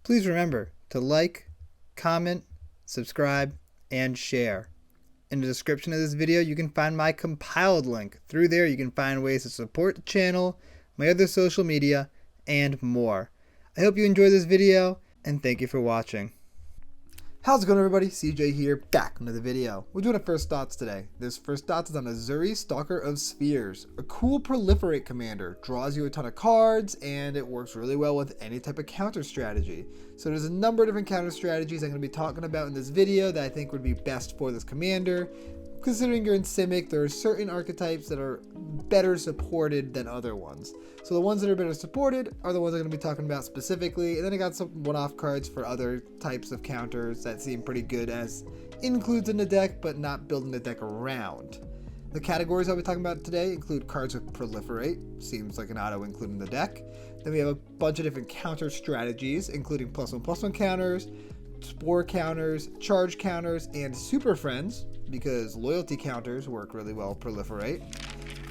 Please remember to like, comment, subscribe, and share. In the description of this video, you can find my compiled link. Through there, you can find ways to support the channel, my other social media, and more. I hope you enjoyed this video, and thank you for watching. How's it going, everybody? CJ here, back with another video. We're doing a first thoughts today. This first thoughts is on Ezuri, Stalker of Spheres. A cool Proliferate commander. Draws you a ton of cards, and it works really well with any type of counter strategy. So there's a number of different counter strategies I'm going to be talking about in this video that I think would be best for this commander. Considering you're in Simic, there are certain archetypes that are better supported than other ones. So the ones that are better supported are the ones I'm going to be talking about specifically, and then I got some one-off cards for other types of counters that seem pretty good as includes in the deck, but not building the deck around. The categories I'll be talking about today include cards with Proliferate, seems like an auto include in the deck. Then we have a bunch of different counter strategies, including +1/+1 counters, Spore counters, charge counters, and super friends, because loyalty counters work really well with Proliferate.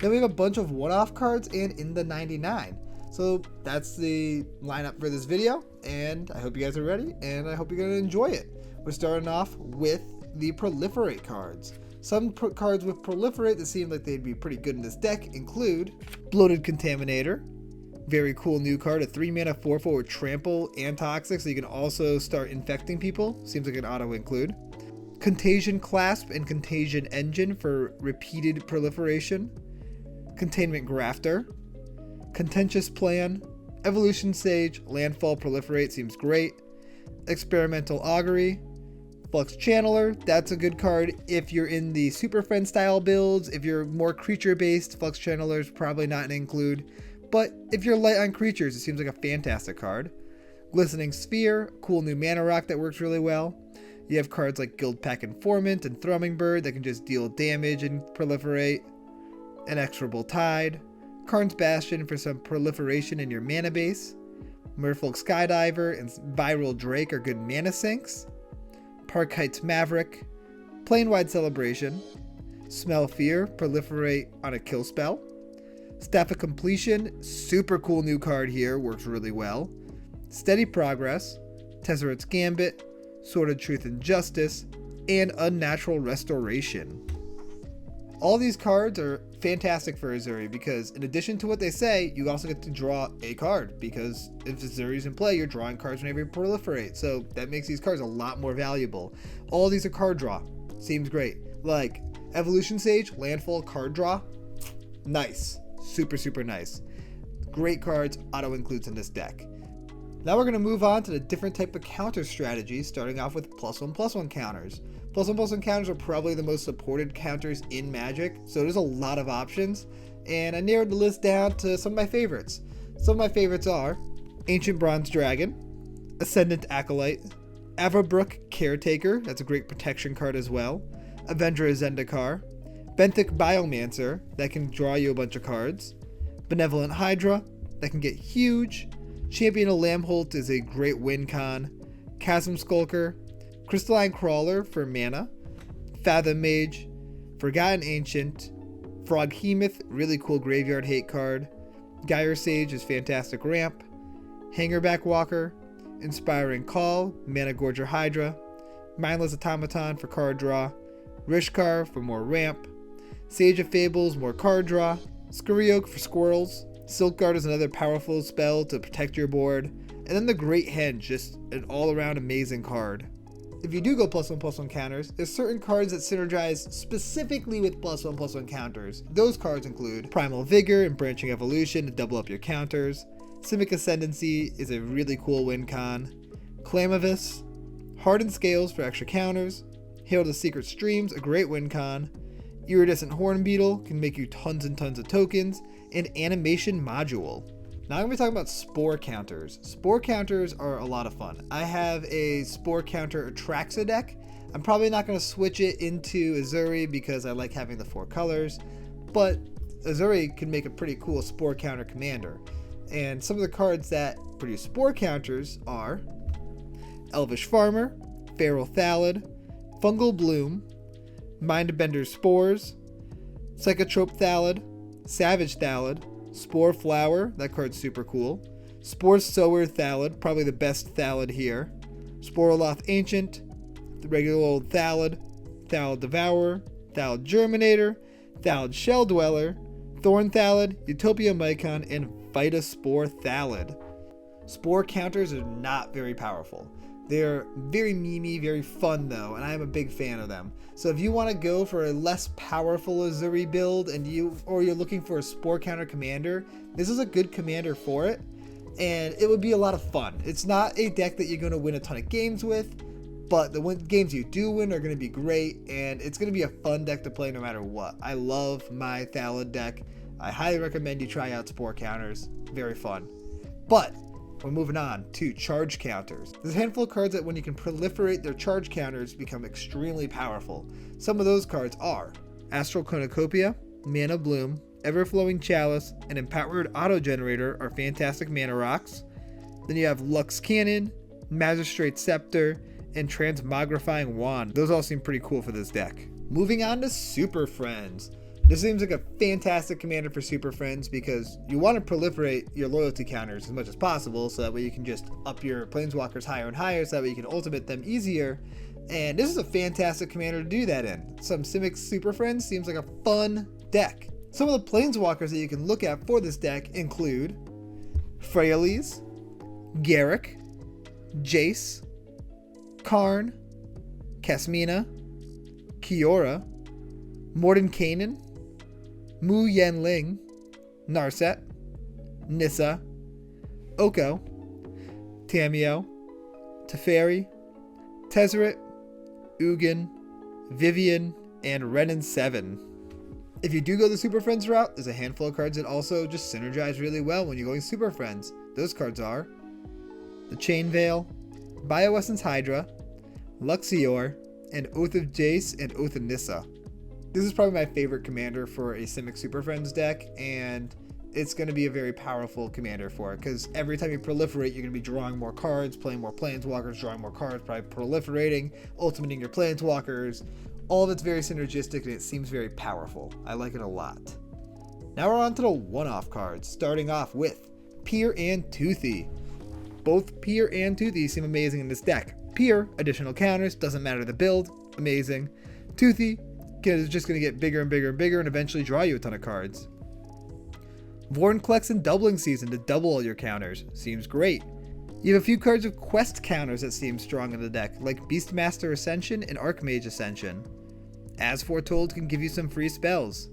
Then we have a bunch of one-off cards and in the 99. So that's the lineup for this video, and I hope you guys are ready, and I hope you're going to enjoy it. We're starting off with the Proliferate cards. Some cards with Proliferate that seem like they'd be pretty good in this deck include Bloated Contaminator. Very cool new card, a 3-mana 4/4 with trample and toxic, so you can also start infecting people. Seems like an auto include. Contagion Clasp and Contagion Engine for repeated proliferation. Containment Grafter. Contentious Plan. Evolution Sage. Landfall Proliferate seems great. Experimental Augury. Flux Channeler, that's a good card if you're in the Super Friend style builds. If you're more creature based, Flux Channeler is probably not an include. But if you're light on creatures, it seems like a fantastic card. Glistening Sphere, cool new mana rock that works really well. You have cards like Guildpact Informant and Thrumming Bird that can just deal damage and proliferate. Inexorable Tide. Karn's Bastion for some proliferation in your mana base. Merfolk Skydiver and Viral Drake are good mana sinks. Park Heights Maverick. Planewide Celebration. Smell Fear, proliferate on a kill spell. Staff of Completion, super cool new card here, works really well. Steady Progress, Tesseract's Gambit, Sword of Truth and Justice, and Unnatural Restoration. All these cards are fantastic for Ezuri because in addition to what they say, you also get to draw a card, because if Ezuri's in play, you're drawing cards whenever you proliferate, so that makes these cards a lot more valuable. All these are card draw, seems great. Like Evolution Sage, Landfall card draw, nice. Super nice. Great cards, auto includes in this deck. Now we're going to move on to the different type of counter strategies, starting off with +1/+1 counters. +1/+1 counters are probably the most supported counters in Magic, so there's a lot of options, and I narrowed the list down to some of my favorites. Some of my favorites are Ancient Bronze Dragon, Ascendant Acolyte, Avabrook Caretaker, that's a great protection card as well, Avenger Zendikar, Benthic Biomancer, that can draw you a bunch of cards. Benevolent Hydra, that can get huge. Champion of Lamholt is a great win con. Chasm Skulker. Crystalline Crawler for mana. Fathom Mage. Forgotten Ancient. Froghemoth, really cool graveyard hate card. Gyre Sage is fantastic ramp. Hangerback Walker. Inspiring Call, Mana Gorger Hydra. Mindless Automaton for card draw. Rishkar for more ramp. Sage of Fables, more card draw. Scurry Oak for squirrels. Silk Guard is another powerful spell to protect your board. And then the Great Henge, just an all-around amazing card. If you do go +1/+1 counters, there's certain cards that synergize specifically with +1/+1 counters. Those cards include Primal Vigor and Branching Evolution to double up your counters. Simic Ascendancy is a really cool win con. Clamavis. Hardened Scales for extra counters. Herald of Secret Streams, a great win con. Iridescent Hornbeetle can make you tons and tons of tokens, and Animation Module. Now I'm going to be talking about Spore counters. Spore counters are a lot of fun. I have a Spore counter Atraxa deck. I'm probably not going to switch it into Ezuri because I like having the 4 colors, but Ezuri can make a pretty cool Spore counter commander. And some of the cards that produce Spore counters are Elvish Farmer, Feral Thallid, Fungal Bloom, Mindbender Spores, Psychotrope Thallid, Savage Thallid, Spore Flower, that card's super cool, Spore Sower Thallid, probably the best Thallid here. Sporoloth Ancient, the regular old Thallid, Thallid Devourer, Thallid Germinator, Thallid Shell Dweller, Thorn Thallid, Utopia Mycon, and Vitaspore Thallid. Spore counters are not very powerful. They're very memey, very fun though, and I am a big fan of them. So if you want to go for a less powerful Ezuri build or you're looking for a spore counter commander, this is a good commander for it, and it would be a lot of fun. It's not a deck that you're going to win a ton of games with, but the games you do win are going to be great, and it's going to be a fun deck to play no matter what. I love my Thallid deck. I highly recommend you try out spore counters. Very fun. But we're moving on to charge counters. There's a handful of cards that when you can proliferate their charge counters become extremely powerful. Some of those cards are Astral Cornucopia, Mana Bloom, Everflowing Chalice, and Empowered Auto Generator are fantastic mana rocks. Then you have Lux Cannon, Magistrate Scepter, and Transmogrifying Wand. Those all seem pretty cool for this deck. Moving on to Super Friends. This seems like a fantastic commander for Super Friends because you want to proliferate your loyalty counters as much as possible so that way you can just up your planeswalkers higher and higher so that way you can ultimate them easier. And this is a fantastic commander to do that in. Some Simic Super Friends seems like a fun deck. Some of the planeswalkers that you can look at for this deck include Freyalise, Garruk, Jace, Karn, Kasmina, Kiora, Mordenkainen, Mu Yanling, Narset, Nissa, Oko, Tamiyo, Teferi, Tezzeret, Ugin, Vivian, and Renin 7. If you do go the Super Friends route, there's a handful of cards that also just synergize really well when you're going Super Friends. Those cards are the Chain Veil, Bioessence Hydra, Luxior, and Oath of Jace and Oath of Nissa. This is probably my favorite commander for a Simic Super Friends deck, and it's going to be a very powerful commander for it, because every time you proliferate, you're going to be drawing more cards, playing more planeswalkers, drawing more cards, probably proliferating, ultimating your planeswalkers. All of it's very synergistic, and it seems very powerful. I like it a lot. Now we're on to the one-off cards, starting off with Pier and Toothy. Both Pier and Toothy seem amazing in this deck. Pier, additional counters, doesn't matter the build, amazing. Toothy, is just going to get bigger and bigger and bigger and eventually draw you a ton of cards. Vorinclex Doubling Season to double all your counters. Seems great. You have a few cards with quest counters that seem strong in the deck, like Beastmaster Ascension and Archmage Ascension. As Foretold can give you some free spells.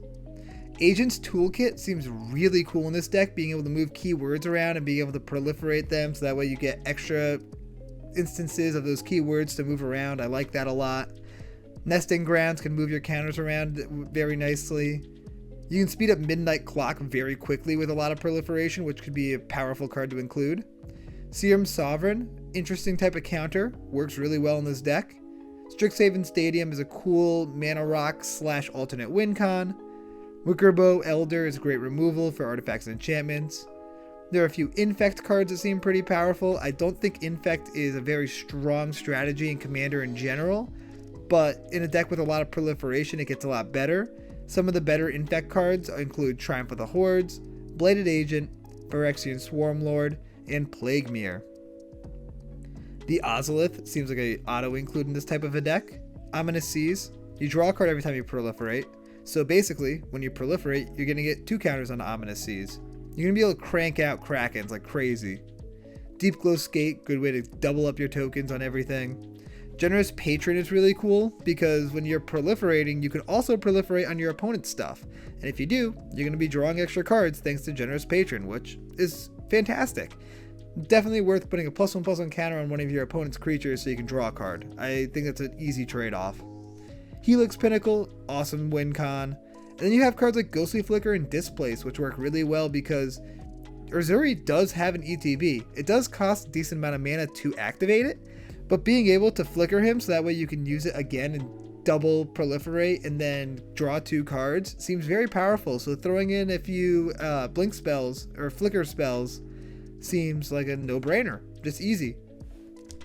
Agent's Toolkit seems really cool in this deck, being able to move keywords around and being able to proliferate them so that way you get extra instances of those keywords to move around. I like that a lot. Nesting Grounds can move your counters around very nicely. You can speed up Midnight Clock very quickly with a lot of proliferation, which could be a powerful card to include. Serum Sovereign, interesting type of counter, works really well in this deck. Strixhaven Stadium is a cool mana rock / alternate win con. Wickerbow Elder is great removal for artifacts and enchantments. There are a few Infect cards that seem pretty powerful. I don't think Infect is a very strong strategy in Commander in general, but in a deck with a lot of proliferation, it gets a lot better. Some of the better Infect cards include Triumph of the Hordes, Bladed Agent, Phyrexian Swarmlord, and Plaguemere. The Ozolith seems like an auto-include in this type of a deck. Ominous Seas, you draw a card every time you proliferate. So basically, when you proliferate, you're going to get 2 counters on Ominous Seas. You're going to be able to crank out Krakens like crazy. Deep Glow Skate, good way to double up your tokens on everything. Generous Patron is really cool because when you're proliferating, you can also proliferate on your opponent's stuff. And if you do, you're going to be drawing extra cards thanks to Generous Patron, which is fantastic. Definitely worth putting a +1/+1 counter on one of your opponent's creatures so you can draw a card. I think that's an easy trade-off. Helix Pinnacle, awesome win con. And then you have cards like Ghostly Flicker and Displace, which work really well because Ezuri does have an ETB. It does cost a decent amount of mana to activate it, but being able to flicker him so that way you can use it again and double proliferate and then draw 2 cards seems very powerful. So throwing in a few blink spells or flicker spells seems like a no-brainer. Just easy.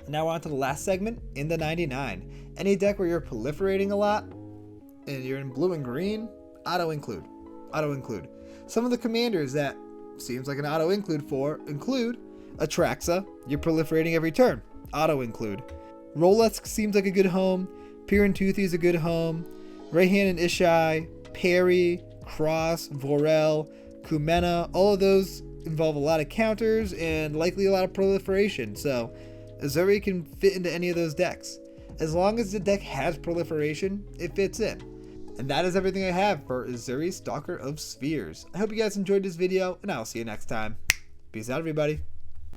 Now on to the last segment, in the 99. Any deck where you're proliferating a lot and you're in blue and green, auto-include. Some of the commanders that seems like an auto-include for include Atraxa, you're proliferating every turn, auto include. Rolex seems like a good home. Piran Toothy is a good home. Rayhan and Ishai, Parry, Cross, Vorel, Kumena, all of those involve a lot of counters and likely a lot of proliferation, so Ezuri can fit into any of those decks. As long as the deck has proliferation, it fits in. And that is everything I have for Ezuri, Stalker of Spheres. I hope you guys enjoyed this video, and I'll see you next time. Peace out, everybody.